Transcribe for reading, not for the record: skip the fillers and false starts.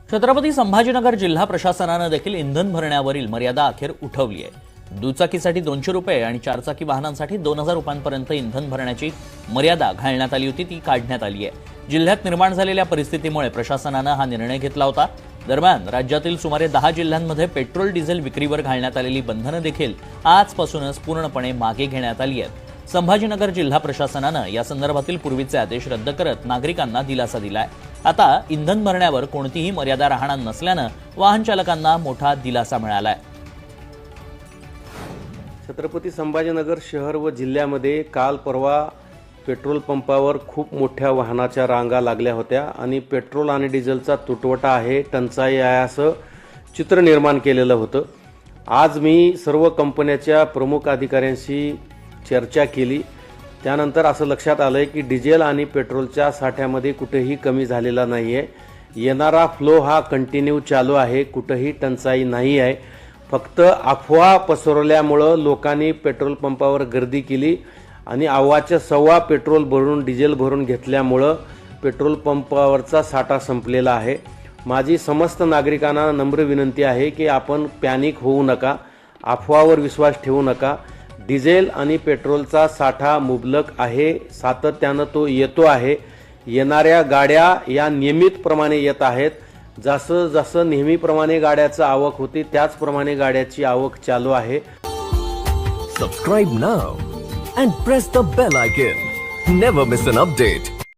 छत्रपती संभाजीनगर जिल्हा प्रशासनाने देखील इंधन भरण्यावरील मर्यादा अखेर उठवली आहे। दुचाकीसाठी 200 रुपये आणि चारचाकी वाहनांसाठी 2000 रुपयांपर्यंत इंधन भरण्याची मर्यादा घालण्यात आली होती, ती काढण्यात आली आहे। जिल्ह्यात निर्माण झालेल्या परिस्थितीमुळे प्रशासनाने हा निर्णय घेतला होता। दरम्यान राज्यातील सुमारे 10 जिल्ह्यांमध्ये पेट्रोल डिझेल विक्रीवर घालण्यात आलेली बंधनं देखील आजपासूनच पूर्णपणे मागे घेण्यात आली आहेत। संभाजीनगर जिल्हा प्रशासनाने या संदर्भातील पूर्वीचे आदेश रद्द करत नागरिकांना दिलासा दिलाय। आता इंधन भरण्यावर कोणतीही मर्यादा राहणार नसल्याने वाहन चालकांना मोठा दिलासा मिळालाय। छत्रपती संभाजीनगर शहर व जिल्ह्यामध्ये काल परवा पेट्रोल पंपावर खूप मोठ्या वाहनाच्या रांगा लागल्या होत्या आणि पेट्रोल आणि डिझेलचा तुटवडा आहे, टंचाई आहे असं चित्र निर्माण केलेलं होतं। आज मी सर्व कंपन्यांच्या प्रमुख अधिकाऱ्यांशी चर्चा केली, त्यानंतर असं लक्षात आलंय की डिझेल आणि पेट्रोलच्या साठ्यामध्ये कुठेही कमी झालेला नाही आहे। येणारा फ्लो हा कंटिन्यू चालू आहे, कुठेही टंचाई नाही आहे। फक्त अफवा पसरवल्यामुळं लोकांनी पेट्रोल पंपावर गर्दी केली आणि अव्वाच्या सव्वा पेट्रोल भरून डिझेल भरून घेतल्यामुळं पेट्रोल पंपावरचा साठा संपलेला आहे। माझी समस्त नागरिकांना नम्र विनंती आहे की आपण पॅनिक होऊ नका, अफवावर विश्वास ठेवू नका। डिझेल आणि पेट्रोलचा साठा मुबलक आहे, सातत्यानं तो येतो आहे। येणाऱ्या गाड्या या नियमितप्रमाणे येत आहेत। जसं जसं नेहमीप्रमाणे गाड्याची आवक होती त्याचप्रमाणे गाड्याची आवक चालू आहे। Subscribe now and press the bell icon. Never miss an update.